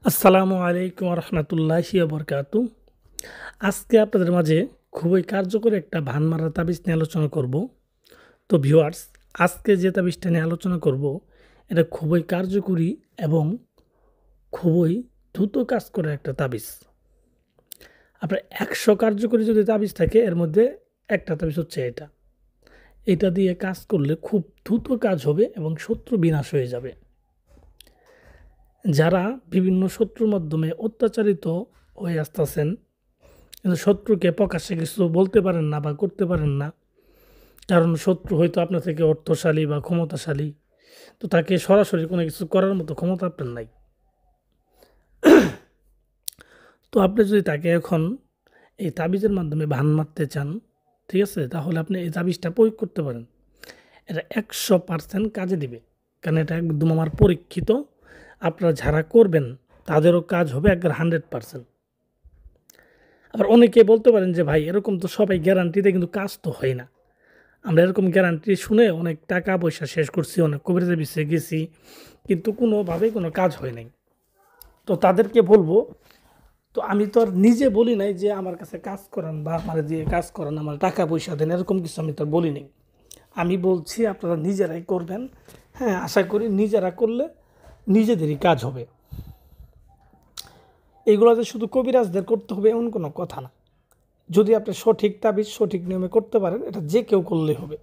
আসসালামু আলাইকুম রহমতুল্লাহি বরকাতু। আজকে আপনাদের মাঝে খুবই কার্যকরী একটা ভান মারা তাবিজ নিয়ে আলোচনা করব। তো ভিউয়ার্স, আজকে যে তাবিজটা নিয়ে আলোচনা করব এটা খুবই কার্যকরী এবং খুবই দ্রুত কাজ করে একটা তাবিজ। আপনার 100 কার্যকরী যদি তাবিজ থাকে এর মধ্যে একটা তাবিজ হচ্ছে এটা। এটা দিয়ে কাজ করলে খুব দ্রুত কাজ হবে এবং শত্রু বিনাশ হয়ে যাবে। যারা বিভিন্ন শত্রুর মাধ্যমে অত্যাচারিত হয়ে আসতেছেন, কিন্তু শত্রুকে প্রকাশ্যে কিছু বলতে পারেন না বা করতে পারেন না, কারণ শত্রু হয়তো আপনার থেকে অর্থশালী বা ক্ষমতাশালী, তো তাকে সরাসরি কোনো কিছু করার মতো ক্ষমতা আপনার নাই। তো আপনি যদি তাকে এখন এই তাবিজের মাধ্যমে ভান মারতে চান, ঠিক আছে, তাহলে আপনি এই তাবিজটা প্রয়োগ করতে পারেন। এটা 100% কাজে দিবে, কারণ এটা একদম আমার পরীক্ষিত। আপনারা যারা করবেন তাদেরও কাজ হবে একবার 100%। আবার অনেকে বলতে পারেন যে ভাই এরকম তো সবাই গ্যারান্টিতে, কিন্তু কাজ তো হয় না। আমরা এরকম গ্যারান্টি শুনে অনেক টাকা পয়সা শেষ করছি, অনেক কবিরাজের বিষয়ে গেছি, কিন্তু কোনোভাবেই কোনো কাজ হয় নাই। তো তাদেরকে বলবো, তো আমি তো আর নিজে বলি নাই যে আমার কাছে কাজ করান বা আমার দিয়ে কাজ করান, আমার টাকা পয়সা দেন, এরকম কিছু আমি তো আর বলি নাই। আমি বলছি আপনারা নিজেরাই করবেন। হ্যাঁ, আশা করি নিজেরা করলে নিজেদেরই কাজ হবে। এইগুলো যে শুধু কবিরাজদের করতে হবে এমন কোনো কথা না। যদি আপনি সঠিক তাবিজ সঠিক নিয়মে করতে পারেন, এটা যে কেউ করলেই হবে।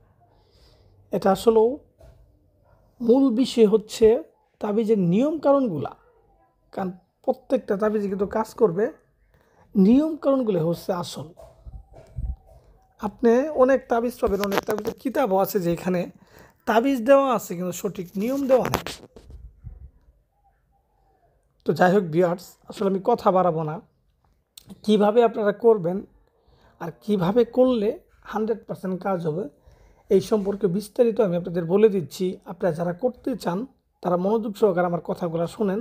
এটা আসলেও মূল বিষয় হচ্ছে তাবিজের নিয়ম কারণগুলা। কারণ প্রত্যেকটা তাবিজে কিন্তু কাজ করবে, নিয়ম কারণগুলো হচ্ছে আসল। আপনি অনেক তাবিজ পাবেন, অনেক তাবিজের কিতাবও আছে যেখানে তাবিজ দেওয়া আছে কিন্তু সঠিক নিয়ম দেওয়া নেই। তো যাই হোক ভিউয়ার্স, আসলে আমি কথা বাড়াবো না। কিভাবে আপনারা করবেন আর কিভাবে করলে 100% কাজ হবে এই সম্পর্কে বিস্তারিত আমি আপনাদের বলে দিচ্ছি। আপনারা যারা করতে চান তারা মনোযোগ সহকারে আমার কথাগুলো শোনেন।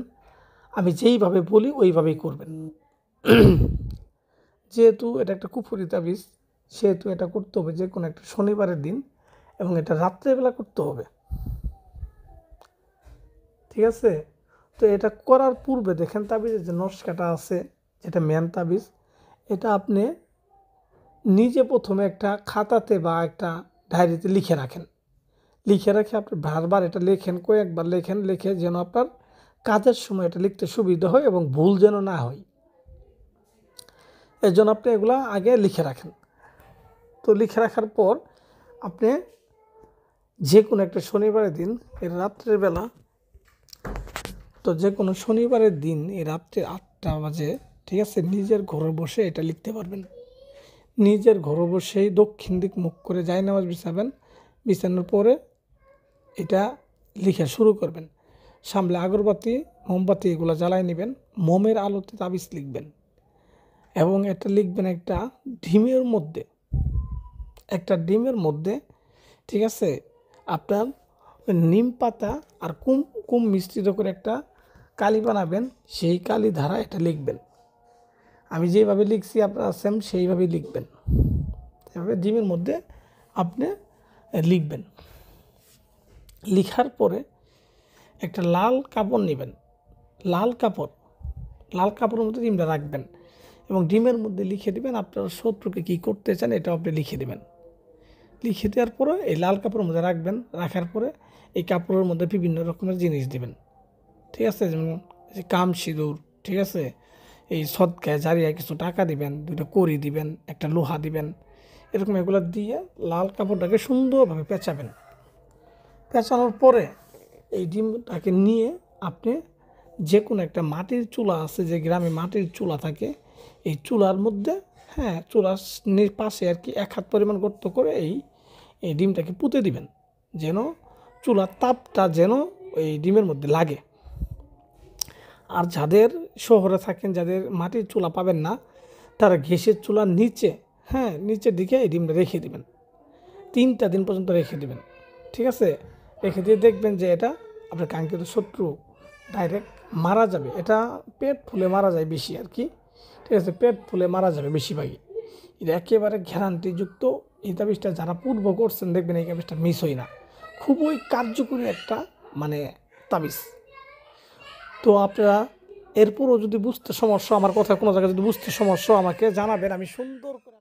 আমি যেইভাবে বলি ওইভাবেই করবেন। যেহেতু এটা একটা কুফরি তাবিজ, সেহেতু এটা করতে হবে যে কোনো একটা শনিবারের দিন, এবং এটা রাত্রেবেলা করতে হবে, ঠিক আছে? তো এটা করার পূর্বে দেখেন তাবিজের যে নকশাটা আছে, যেটা মেন তাবিজ, এটা আপনি নিজে প্রথমে একটা খাতাতে বা একটা ডায়েরিতে লিখে রাখেন। লিখে রেখে আপনি বারবার এটা লেখেন, কয়েকবার লেখেন, লিখে যেন আপনার কাজের সময় এটা লিখতে সুবিধা হয় এবং ভুল যেন না হয়, এর জন্য আপনি এগুলা আগে লিখে রাখেন। তো লিখে রাখার পর আপনি যে কোনো একটা শনিবারের দিন এর রাত্রের বেলা, তো যে কোনো শনিবারের দিন এই রাত্রে 8টা বাজে, ঠিক আছে, নিজের ঘরে বসে এটা লিখতে পারবেন। নিজের ঘরে বসেই দক্ষিণ দিক মুখ করে জায়নামাজ বিছাবেন। বিছানোর পরে এটা লিখা শুরু করবেন। সামনে আগরবাতি, মোমবাতি এগুলো জ্বালাই নেবেন। মোমের আলোতে তাবিজ লিখবেন এবং এটা লিখবেন একটা ডিমের মধ্যে, ঠিক আছে। আপনার নিম পাতা আর কুম মিশ্রিত করে একটা কালি বানাবেন, সেই কালি ধারা এটা লিখবেন। আমি যেভাবে লিখছি আপনারা সেম সেইভাবেই লিখবেন। এভাবে ডিমের মধ্যে আপনি লিখবেন। লিখার পরে একটা লাল কাপড় নেবেন। লাল কাপড় লাল কাপড়ের মধ্যে ডিমটা রাখবেন এবং ডিমের মধ্যে লিখে দেবেন আপনার শত্রুকে কী করতে চান, এটাও আপনি লিখে দেবেন। লিখে দেওয়ার পরে এই লাল কাপড়ের মধ্যে রাখবেন। রাখার পরে এই কাপড়ের মধ্যে বিভিন্ন রকমের জিনিস দিবেন, ঠিক আছে, যেমন কাম সিঁদুর, ঠিক আছে, এই সদকায় জারিয়া কিছু টাকা দিবেন, দুটো কড়ি দিবেন, একটা লোহা দিবেন, এরকম এগুলো দিয়ে লাল কাপড়টাকে সুন্দরভাবে পেঁচাবেন। পেঁচানোর পরে এই ডিমটাকে নিয়ে আপনি যে কোনো একটা মাটির চুলা আছে, যে গ্রামে মাটির চুলা থাকে, এই চুলার মধ্যে, হ্যাঁ, চুলার পাশে আর কি 1 হাত পরিমাণ গর্ত করে এই ডিমটাকে পুঁতে দিবেন, যেন চুলার তাপটা যেন এই ডিমের মধ্যে লাগে। আর যাদের শহরে থাকেন, যাদের মাটির চুলা পাবেন না, তারা গ্যাসের চুলার নিচে, হ্যাঁ, নিচের দিকে এই ডিমটা রেখে দিবেন। 3টা দিন পর্যন্ত রেখে দিবেন, ঠিক আছে। রেখে দিয়ে দেখবেন যে এটা আপনার কাঙ্ক্ষিত শত্রু ডাইরেক্ট মারা যাবে। এটা পেট ফুলে মারা যায় বেশি আর কি, ঠিক আছে, পেট ফুলে মারা যাবে বেশিরভাগই। এটা একেবারে গ্যারান্টিযুক্ত। এই তাবিজটা যারা পূর্ব করছেন দেখবেন এই তাবিজটা মিস হয় না। খুবই কার্যকরী একটা মানে তাবিজ। তো আপনারা এরপরও যদি বুঝতে সমস্যা, আমার কথা কোনো জায়গায় যদি বুঝতে সমস্যা, আমাকে জানাবেন, আমি সুন্দর করে